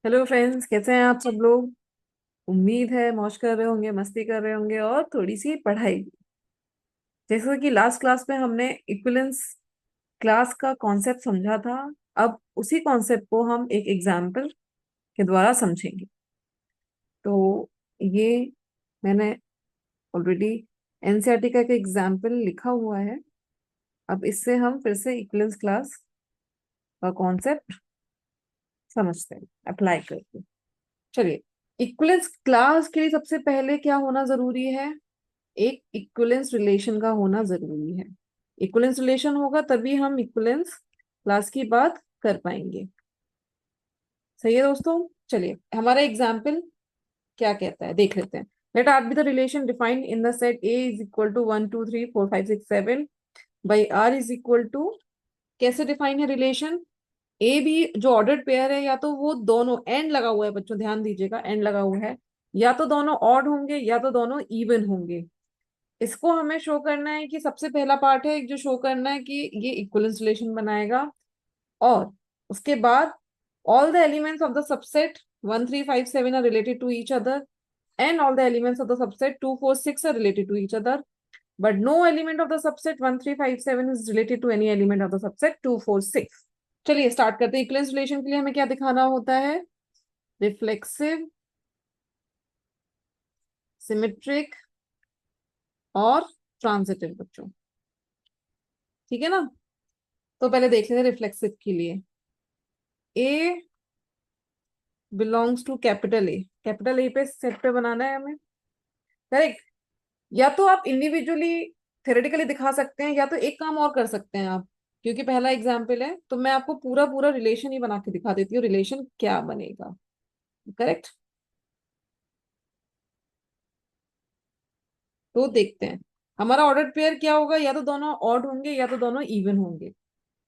Hello friends, कैसे हैं आप सब लोग। उम्मीद है मौज कर रहे होंगे, मस्ती कर रहे होंगे और थोड़ी सी पढ़ाई भी। जैसा कि लास्ट क्लास में हमने इक्विवेलेंस क्लास का कॉन्सेप्ट समझा था। अब उसी कॉन्सेप्ट को हम एक एग्जाम्पल के द्वारा समझेंगे। तो ये मैंने ऑलरेडी एनसीईआरटी का एक एग्जाम्पल लिखा हुआ है। अब इससे हम फिर से इक्विवेलेंस क्लास का कॉन्सेप्ट समझते हैं, अप्लाई करते हैं। चलिए, इक्विवेलेंस क्लास के लिए सबसे पहले क्या होना जरूरी है? एक इक्विवेलेंस रिलेशन का होना जरूरी है। इक्विवेलेंस रिलेशन होगा तभी हम इक्विवेलेंस क्लास की बात कर पाएंगे। सही है दोस्तों। चलिए, हमारा एग्जाम्पल क्या कहता है देख लेते हैं। Let R be the relation defined in the set A is equal to 1 2 3 4 5 6 7 by R is equal to. कैसे डिफाइन है रिलेशन? ए बी जो ऑर्डर्ड पेयर है, या तो वो दोनों एंड लगा हुआ है, बच्चों ध्यान दीजिएगा, एंड लगा हुआ है, या तो दोनों ऑड होंगे या तो दोनों इवन होंगे। इसको हमें शो करना है कि सबसे पहला पार्ट है जो शो करना है कि ये इक्विवेलेंस रिलेशन बनाएगा। और उसके बाद all the elements of the subset 1 3 5 7 are related to each other and all the elements of the subset 2 4 6 are related to each other, but no element of the subset 1 3 5 7 is related to any element of the subset 2 4 6। चलिए start करते हैं। Equivalence relation के लिए हमें क्या दिखाना होता है? रिफ्लेक्सिव, सिमेट्रिक और ट्रांजिटिव बच्चों। ठीक है ना। तो पहले देख लेते हैं रिफ्लेक्सिव के लिए। A belongs to capital A. Capital A पे सेट पे बनाना है हमें, करेक्ट। या तो आप इंडिविजुअली थ्योरेटिकली दिखा सकते हैं, या तो एक काम और कर सकते हैं आप। क्योंकि पहला एग्जाम्पल है तो मैं आपको पूरा पूरा रिलेशन ही बना के दिखा देती हूँ, रिलेशन क्या बनेगा। करेक्ट। तो देखते हैं हमारा ऑर्डर पेयर क्या होगा। या तो दोनों ऑड होंगे या तो दोनों इवन होंगे।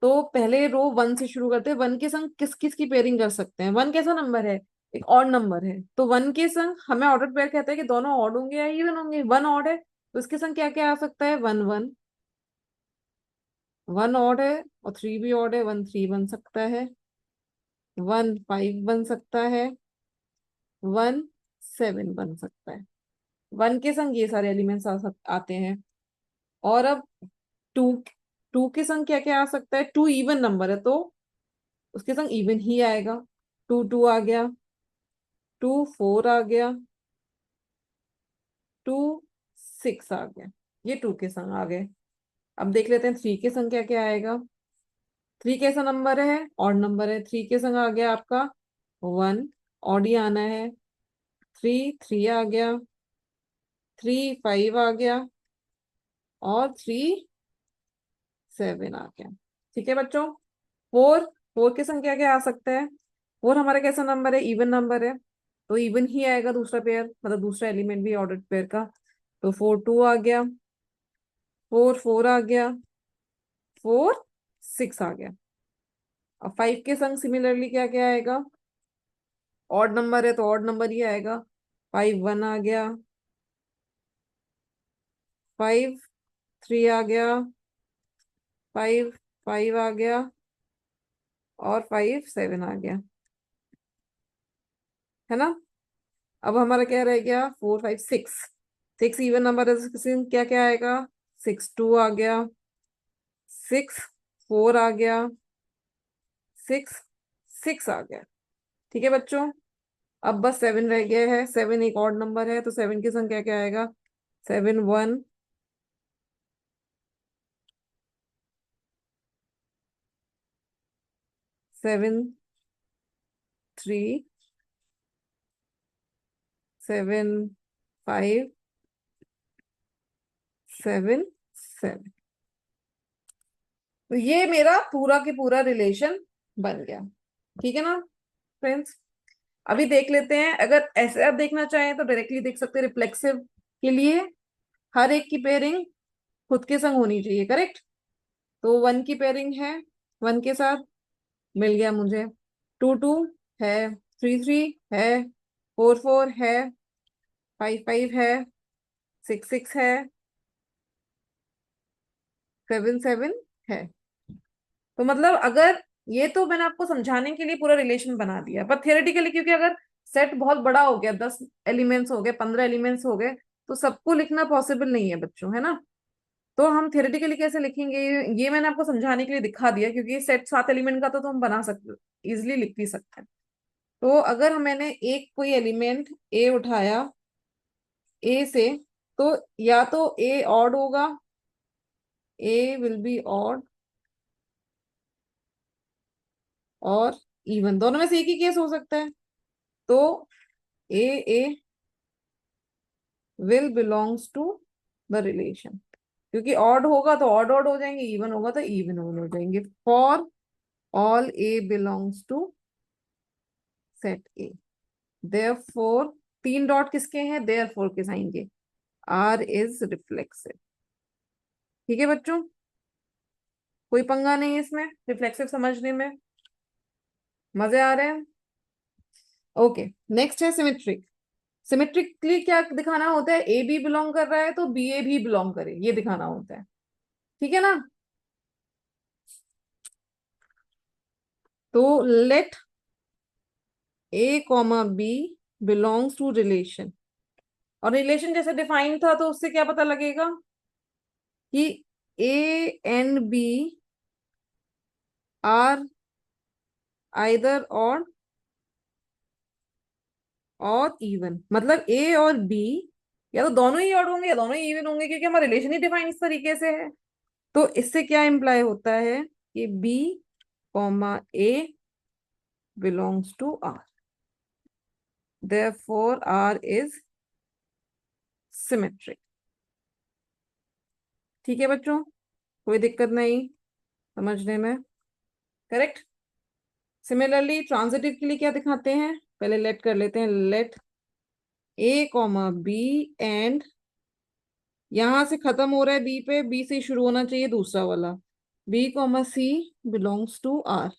तो पहले रो वन से शुरू करते हैं। वन के संग किस किस की पेयरिंग कर सकते हैं? वन कैसा नंबर है? एक ऑड नंबर है, तो वन के संग हमें ऑर्डर पेयर कहता है कि दोनों ऑड होंगे या इवन होंगे। वन ऑड है तो इसके संग क्या क्या आ सकता है? One one. वन ऑड है और थ्री भी ऑड है, 1 3 बन सकता है। 1 5 बन सकता है। 1 7 बन सकता है। वन के संग ये सारे एलिमेंट्स आते हैं। और अब टू, टू के संग क्या क्या आ सकता है? टू इवन नंबर है तो उसके संग इवन ही आएगा। 2 2 आ गया, 2 4 आ गया, 2 6 आ गया। ये टू के संग आ गए। अब देख लेते हैं थ्री के संग क्या क्या आएगा। थ्री कैसा नंबर है? ऑड नंबर है। थ्री के संग आ गया आपका वन, ऑड ही आना है। 3 3 आ गया, 3 5 आ गया और 3 7 आ गया। ठीक है बच्चों। फोर, फोर के संग क्या क्या आ सकता है? फोर हमारा कैसा नंबर है? इवन नंबर है तो इवन ही आएगा दूसरा पेयर, मतलब दूसरा एलिमेंट भी ऑर्डर पेयर का। तो 4 2 आ गया, 4 4 आ गया, 4 6 आ गया। अब फाइव के संग सिमिलरली क्या क्या आएगा? ऑड नंबर है तो ऑड नंबर ही आएगा। 5 1 आ गया, 5 3 आ गया, 5 5 आ गया और 5 7 आ गया। है ना। अब हमारा क्या रह गया? 4 5 6। सिक्स इवन नंबर है तो किसी में क्या क्या आएगा? 6 2 आ गया, 6 4 आ गया, 6 6 आ गया। ठीक है बच्चों। अब बस सेवन रह गया है। सेवन एक ऑड नंबर है तो सेवन की संग क्या क्या आएगा? 7 1, 7 3, 7 5, 7 7। तो ये मेरा पूरा के पूरा रिलेशन बन गया। ठीक है ना फ्रेंड्स। अभी देख लेते हैं, अगर ऐसे आप देखना चाहें तो डायरेक्टली देख सकते हैं। रिफ्लेक्सिव के लिए हर एक की पेयरिंग खुद के संग होनी चाहिए, करेक्ट। तो वन की पेयरिंग है, वन के साथ मिल गया मुझे। 2 2 है, 3 3 है, 4 4 है, 5 5 है, 6 6 है, 7 7 है। तो मतलब अगर ये तो मैंने आपको समझाने के लिए पूरा रिलेशन बना दिया, पर थियोरेटिकली क्योंकि अगर सेट बहुत बड़ा हो गया, 10 एलिमेंट्स हो गए, 15 एलिमेंट्स हो गए, तो सबको लिखना पॉसिबल नहीं है बच्चों, है ना। तो हम थियोरेटिकली कैसे लिखेंगे, ये मैंने आपको समझाने के लिए दिखा दिया, क्योंकि सेट 7 एलिमेंट का तो हम बना सकते, इजिली लिख भी सकते हैं। तो अगर मैंने एक कोई एलिमेंट ए उठाया ए से, तो या तो ए ऑड होगा, ए विल बी ऑड, और इवन, दोनों में से एक ही केस हो सकता है। तो A A will belongs to the relation, क्योंकि ऑड होगा तो ऑड ऑड हो जाएंगे, इवन होगा तो इवन हो जाएंगे। For all A belongs to set A, therefore, 3 dot किसके हैं, देयरफॉर के साइन के, आर इज रिफ्लेक्सिव। ठीक है बच्चों, कोई पंगा नहीं है इसमें, रिफ्लेक्सिव समझने में मजे आ रहे हैं। ओके, नेक्स्ट है सिमेट्रिक। सिमेट्रिकली क्या दिखाना होता है, ए बी बिलोंग कर रहा है तो बी ए भी बिलोंग करे, ये दिखाना होता है। ठीक है ना। तो let A comma B belongs to relation, और रिलेशन जैसे डिफाइन था तो उससे क्या पता लगेगा कि A and B are either और इवन, मतलब ए और बी या तो दोनों ही ऑड होंगे या दोनों ही इवन होंगे, क्योंकि हमारा रिलेशन ही डिफाइन इस तरीके से है। तो इससे क्या इंप्लाई होता है कि B comma A belongs to R, therefore R is symmetric. ठीक है बच्चों, कोई दिक्कत नहीं समझने में, करेक्ट। सिमिलरली ट्रांजिटिव के लिए क्या दिखाते हैं, पहले लेट कर लेते हैं, let A comma B and, यहां से खत्म हो रहा है बी पे, बी से शुरू होना चाहिए दूसरा वाला, B comma C belongs to R.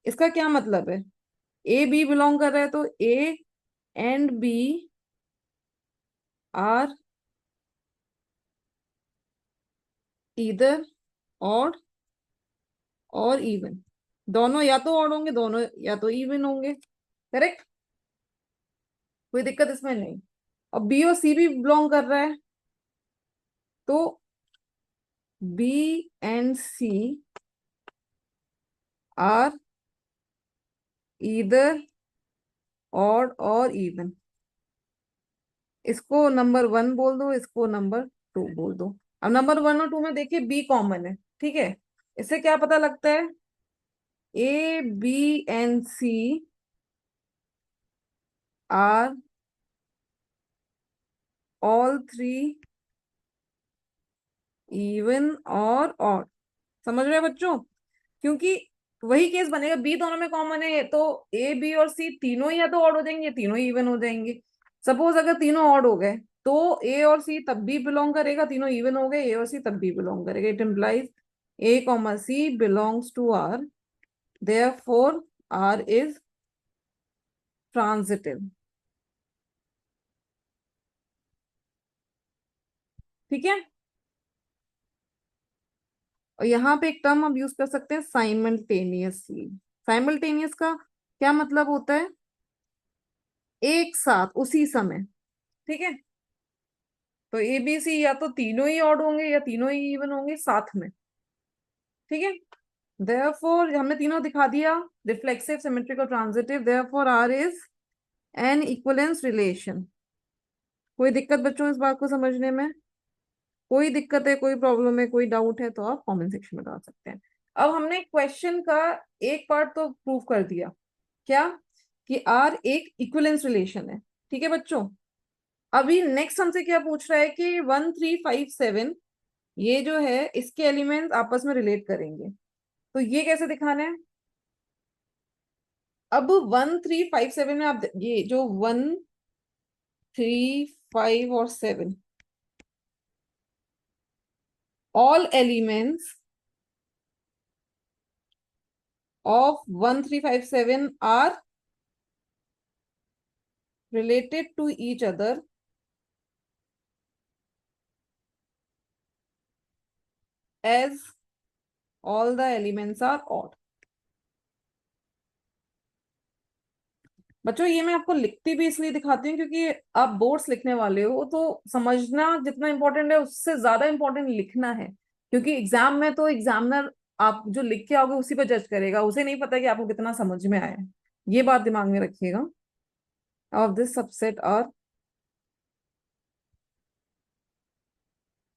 इसका क्या मतलब है, ए बी बिलोंग कर रहा है तो ए एंड बी आर इधर ऑड और इवन, दोनों या तो ऑड होंगे, दोनों या तो इवन होंगे, करेक्ट। कोई दिक्कत इसमें नहीं। और बी और सी भी बिलोंग कर रहा है, तो बी एंड सी आर इधर ऑड और इवन। इसको नंबर 1 बोल दो, इसको नंबर 2 बोल दो। अब नंबर 1 और 2 में देखिए बी कॉमन है, ठीक है। इससे क्या पता लगता है, A B and C are all three even और ऑड। समझ रहे हैं बच्चों, क्योंकि वही केस बनेगा, बी दोनों में कॉमन है तो ए बी और सी तीनों ही या तो ऑड हो जाएंगे, तीनों ही इवन हो जाएंगे। सपोज अगर तीनों ऑड हो गए तो ए और सी तब भी बिलोंग करेगा, तीनों इवन हो गए ए और सी तब भी बिलोंग करेगा। It implies A comma C belongs to R, therefore R is transitive. ठीक है। और यहाँ पे एक टर्म हम यूज कर सकते हैं, साइमल्टेनियसली। साइमल्टेनियस का क्या मतलब होता है, एक साथ उसी समय। ठीक है, तो ए बी सी या तो तीनों ही ऑड होंगे या तीनों ही इवन होंगे साथ में। ठीक है, देयरफॉर हमने तीनों दिखा दिया, रिफ्लेक्सिव, सिमेट्रिक और transitive. Therefore R is an equivalence relation. कोई दिक्कत बच्चों इस बात को समझने में, कोई दिक्कत है, कोई प्रॉब्लम है, कोई डाउट है तो आप कमेंट सेक्शन में डाल सकते हैं। अब हमने क्वेश्चन का एक पार्ट तो प्रूव कर दिया, क्या, कि आर एक इक्विवेलेंस रिलेशन है। ठीक है बच्चों, अभी नेक्स्ट हमसे क्या पूछ रहा है कि 1 3 5 7, ये जो है इसके एलिमेंट्स आपस में रिलेट करेंगे, तो ये कैसे दिखाना है। अब 1 3 5 7 में आप ये जो 1 3 5 और 7, all elements of 1 3 5 7 are related to each other as all the elements are odd. बच्चों ये मैं आपको लिखती भी इसलिए दिखाती हूँ क्योंकि आप बोर्ड्स लिखने वाले हो, तो समझना जितना इंपॉर्टेंट है उससे ज्यादा इंपॉर्टेंट लिखना है, क्योंकि एग्जाम में तो एग्जामिनर आप जो लिख के आओगे उसी पर जज करेगा, उसे नहीं पता कि आपको कितना समझ में आया है। ये बात दिमाग में रखिएगा। Of this subset are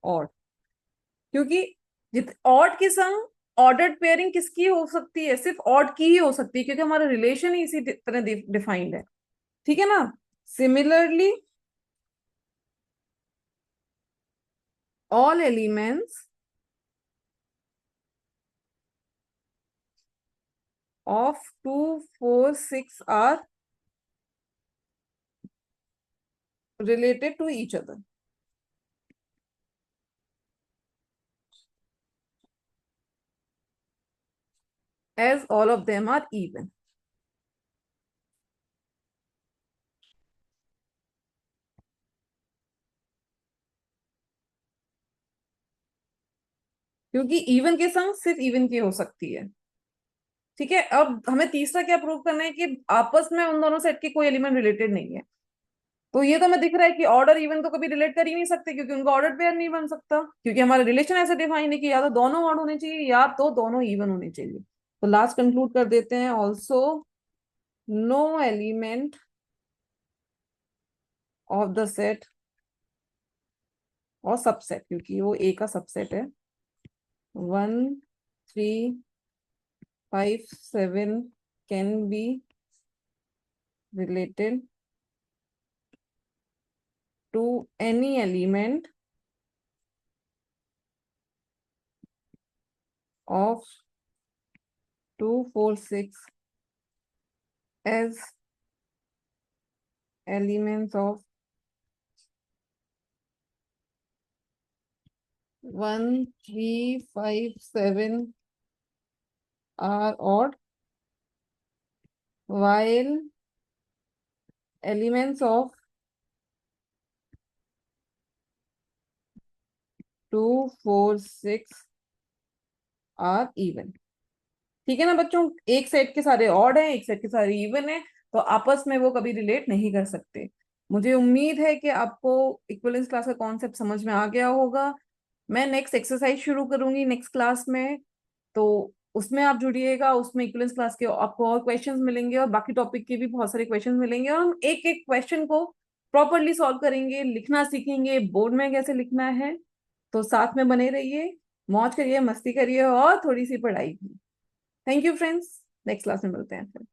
odd, क्योंकि जित ऑड की संग ऑर्डर्ड पेयरिंग किसकी हो सकती है? सिर्फ ऑड की ही हो सकती है, क्योंकि हमारा रिलेशन ही इसी तरह डिफाइंड है। ठीक है ना? Similarly all elements of 2 4 6 are related to each other as all of them are even। क्योंकि इवन के संग सिर्फ इवन की हो सकती है। ठीक है, अब हमें तीसरा क्या प्रूव करना है कि आपस में उन दोनों सेट के कोई एलिमेंट रिलेटेड नहीं है। तो ये तो हमें दिख रहा है कि ऑर्डर इवन तो कभी रिलेट कर ही नहीं सकते, क्योंकि उनका ऑर्डर पेयर नहीं बन सकता, क्योंकि हमारा रिलेशन ऐसे डिफाइन है कि या तो दोनों ऑड होने चाहिए या तो दोनों इवन होने चाहिए। तो लास्ट कंक्लूड कर देते हैं, also no element of the set और सबसेट, क्योंकि वो ए का सबसेट है, 1 3 5 7 can be related to any element of 2 4 6 as elements of 1 3 5 7 are odd, while elements of 2 4 6 are even। ठीक है ना बच्चों? एक सेट के सारे ऑड हैं, एक सेट के सारे इवन है, तो आपस में वो कभी रिलेट नहीं कर सकते। मुझे उम्मीद है कि आपको इक्विवेलेंस क्लास का कॉन्सेप्ट समझ में आ गया होगा। मैं नेक्स्ट एक्सरसाइज शुरू करूंगी नेक्स्ट क्लास में, तो उसमें आप जुड़िएगा। उसमें इक्विवेलेंस क्लास के आपको और क्वेश्चंस मिलेंगे और बाकी टॉपिक के भी बहुत सारे क्वेश्चंस मिलेंगे, और हम एक एक क्वेश्चन को प्रॉपरली सॉल्व करेंगे, लिखना सीखेंगे बोर्ड में कैसे लिखना है। तो साथ में बने रहिए, मौज करिए, मस्ती करिए और थोड़ी सी पढ़ाई भी। Thank you friends, next class में मिलते हैं फिर।